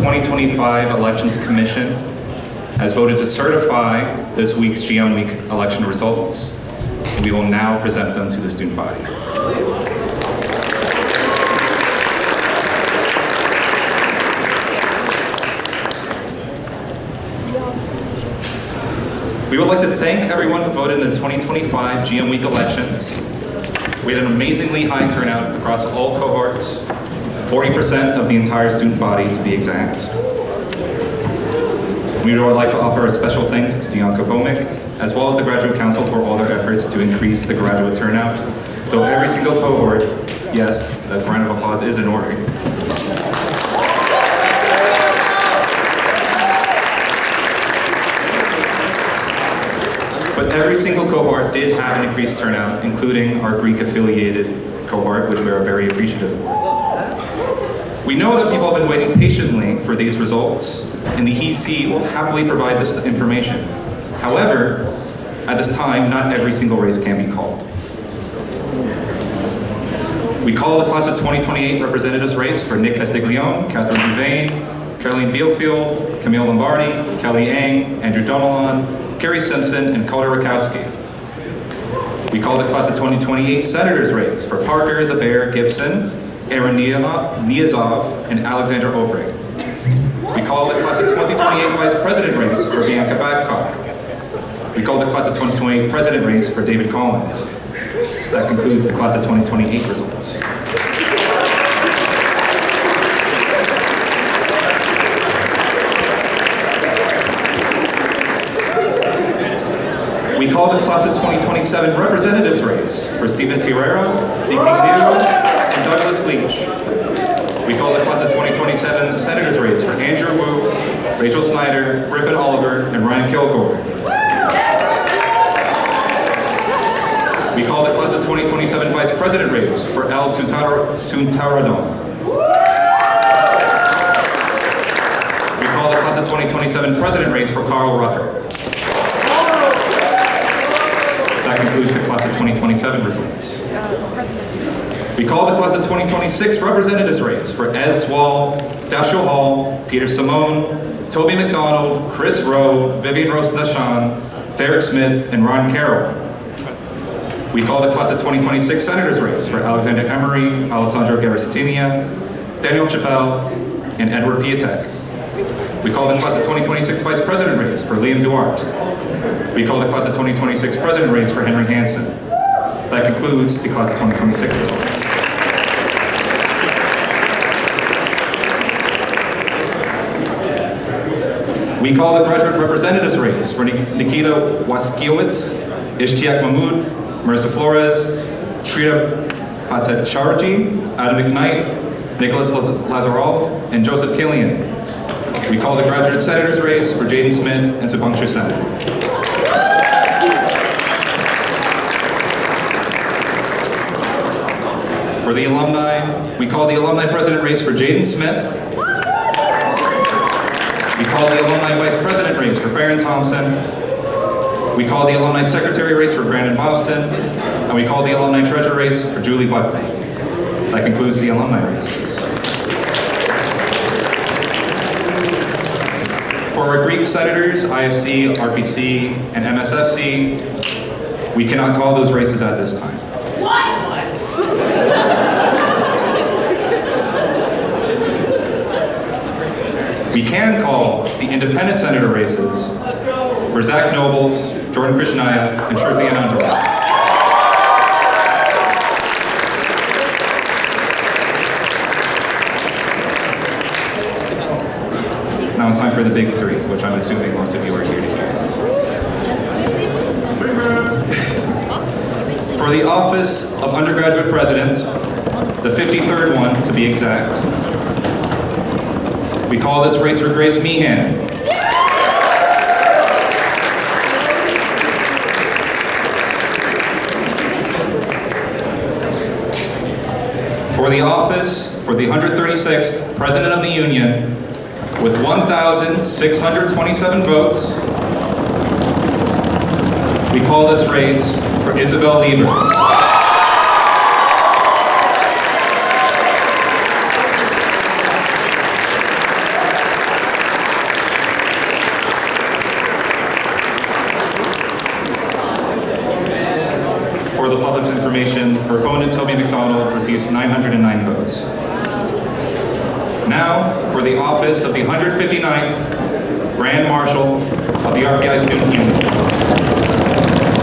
2025 Elections Commission has voted to certify this week's GM Week election results, and we will now present them to the student body. We would like to thank everyone who voted in the 2025 GM Week elections. We had an amazingly high turnout across all cohorts, 40% of the entire student body to be exact. We would like to offer a special thanks to Dianca Bomick, as well as the Graduate Council for all their efforts to increase the graduate turnout. Though every single cohort, yes, a round of applause is in order. But every single cohort did have an increased turnout, including our Greek-affiliated cohort, which we are very appreciative for. We know that people have been waiting patiently for these results, and the EC will happily provide this information. However, at this time, not every single race can be called. We call the class of 2028 representatives race for Nick Castiglione, Catherine Louvain, Caroline Bielfield, Camille Lombardi, Kelly Ang, Andrew Donalon, Gary Simpson, and Calder Rakowski. We call the class of 2028 senators race for Parker, the Bear, Gibson, Aaron Niazov, and Alexander Obrey. We call the class of 2028 vice president race for Bianca Babcock. We call the class of 2028 president race for David Collins. That concludes the class of 2028 results. We call the class of 2027 representatives race for Stephen Pereira, Zeke Nero, and Douglas Leach. We call the class of 2027 senators race for Andrew Wu, Rachel Snyder, Griffin Oliver, and Ryan Kilgore. We call the class of 2027 vice president race for El Suntaradon. We call the class of 2027 president race for Carl Rucker. That concludes the class of 2027 results. We call the class of 2026 representatives race for Ez Swall, Dashiell Hall, Peter Simone, Toby McDonald, Chris Rowe, Vivian Rose Dashan, Derek Smith, and Ron Carroll. We call the class of 2026 senators race for Alexander Emery, Alessandro Garracetinia, Daniel Chappelle, and Edward Piatek. We call the class of 2026 vice president race for Liam Duarte. We call the class of 2026 president race for Henry Hansen. That concludes the class of 2026 results. We call the graduate representatives race for Nikita Waskiewicz, Ishtiaq Mahmood, Marissa Flores, Shrita Bhattacharjee, Adam McKnight, Nicholas Lazaral, and Joseph Killian. We call the graduate senators race for Jaden Smith and Subhangshu Sen. For the alumni, we call the alumni president race for Jaden Smith. We call the alumni vice president race for Farron Thompson. We call the alumni secretary race for Brandon Boston. And we call the alumni treasurer race for Julie Buckley. That concludes the alumni races. For our Greek senators, IFC, RPC, and MSFC, we cannot call those races at this time. We can call the independent senator races for Zach Nobles, Jordan Krishnaya, and Shruti Anandra. Now it's time for the big three, which I'm assuming most of you are here to hear. For the office of undergraduate president, the 53rd one to be exact, we call this race for Grace Meehan. For the office for the 136th President of the Union, with 1,627 votes, we call this race for Isabel Lieber. receives 909 votes. Now, for the office of the 159th Grand Marshal of the RPI Student Union.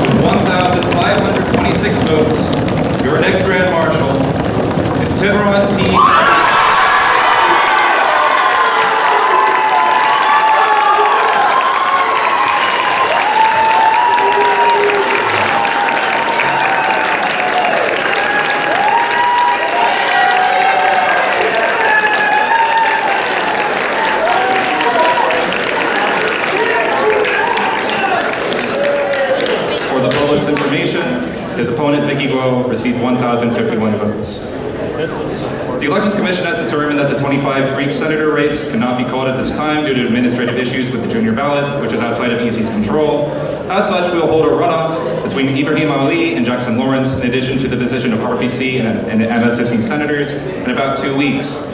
With 1,526 votes, your next Grand Marshal is Tiburon T. His opponent, Vicky Guo, received 1,051 votes. The Elections Commission has determined that the 25 Greek senator race cannot be called at this time due to administrative issues with the junior ballot, which is outside of EC's control. As such, we will hold a runoff between Ibrahim Ali and Jackson Lawrence, in addition to the position of RPC and MSSC senators, in about 2 weeks.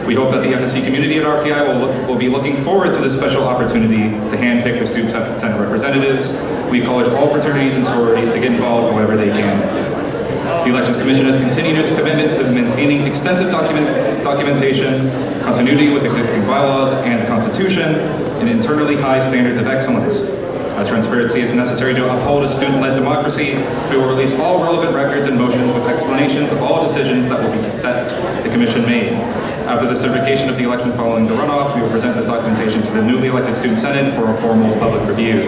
We hope that the FSC community at RPI will be looking forward to this special opportunity to handpick their student senate representatives. We encourage all fraternities and sororities to get involved however they can. The Elections Commission has continued its commitment to maintaining extensive documentation, continuity with existing bylaws and the Constitution, and internally high standards of excellence. As transparency is necessary to uphold a student-led democracy, we will release all relevant records and motions with explanations of all decisions that the Commission made. After the certification of the election following the runoff, we will present this documentation to the newly elected Student Senate for a formal public review.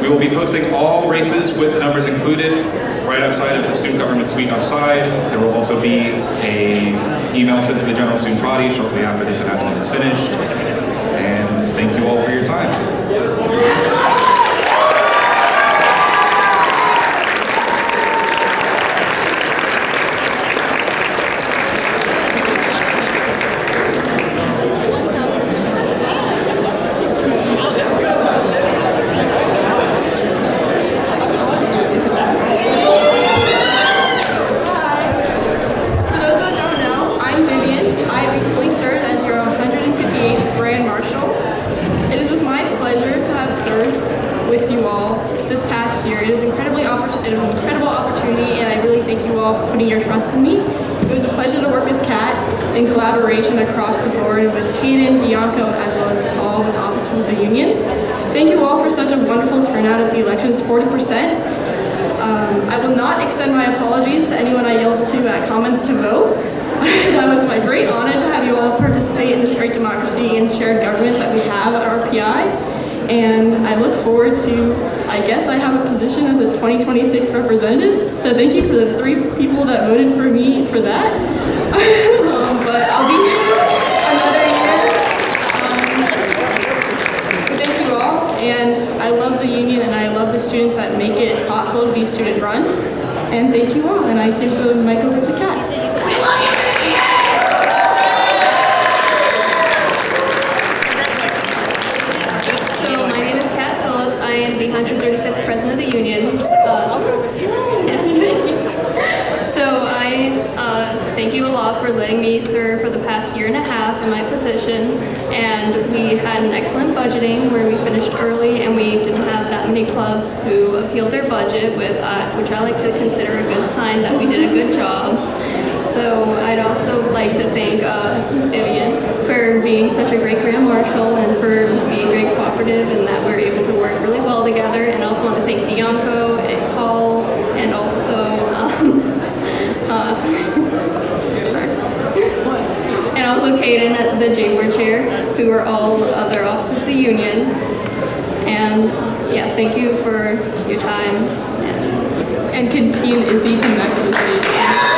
We will be posting all races with numbers included right outside of the student government suite outside. There will also be an email sent to the general student body shortly after this announcement is finished. And thank you all for your time. In collaboration across the board with Kaden, Dianco, as well as Paul with the Office of the Union. Thank you all for such a wonderful turnout at the elections, 40%. I will not extend my apologies to anyone I yelled to at comments to vote. That was my great honor to have you all participate in this great democracy and shared governance that we have at RPI. And I look forward to, I guess I have a position as a 2026 representative. So thank you for the 3 people that voted for me for that. But I'll be here another year. Thank you all, and I love the union and I love the students that make it possible to be student run. And thank you all, and I give the mic over to Kat. So my name is Kat Phillips. I am the 135th president of the union. I'll go with you. Yeah, thank you. So I thank you a lot for letting me serve for the past year and a half in my position. And we had an excellent budgeting where we finished early and we didn't have that many clubs who appealed their budget, which I like to consider a good sign that we did a good job. So I'd also like to thank Vivian for being such a great Grand Marshal and for being very cooperative and that we're able to work really well together. And I also want to thank Dianco and Paul and also and also Kaden at the J-Board chair, who are all other officers of the union. And yeah, thank you for your time. And can T and Izzy come back to the stage?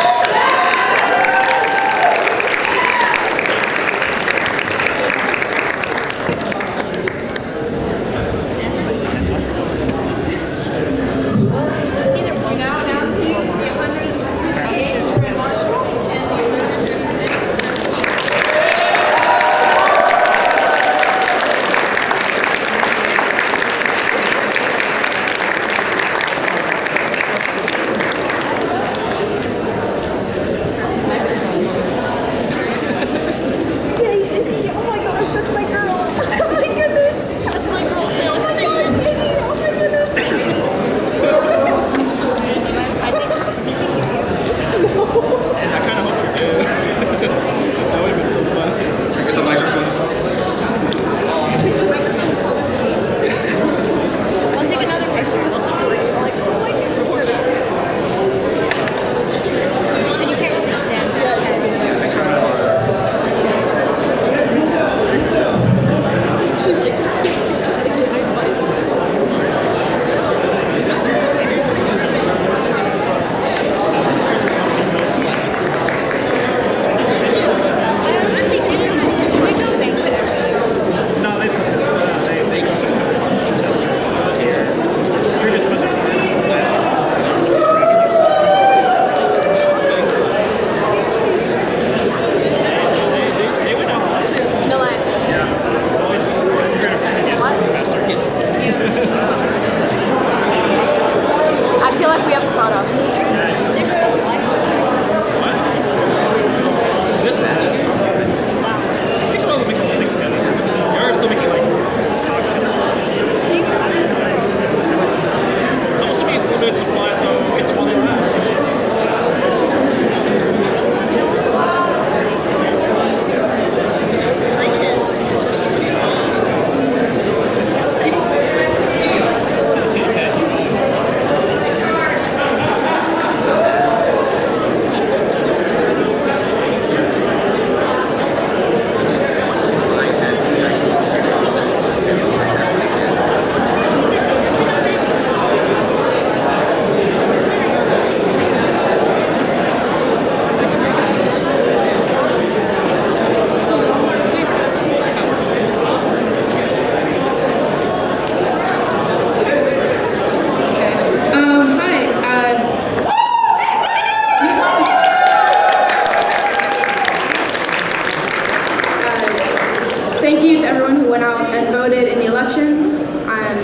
elections. I'm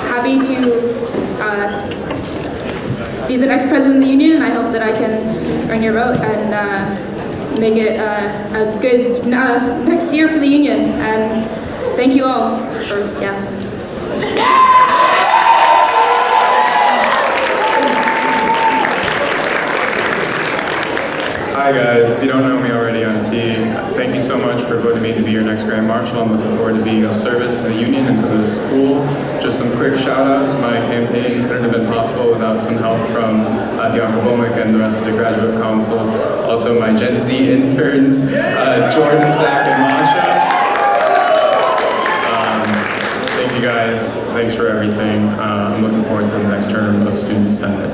happy to be the next president of the union, and I hope that I can earn your vote and make it a good next year for the union. And thank you all for, Hi guys, if you don't know me already, I'm T. Thank you so much for voting me to be your next Grand Marshal. I'm looking forward to being of service to the union and to the school. Just some quick shout outs. My campaign couldn't have been possible without some help from Dianca Bomick and the rest of the graduate council. Also my Gen Z interns, Jordan, Zach, and Masha. Thank you guys. Thanks for everything. I'm looking forward to the next term of Student Senate.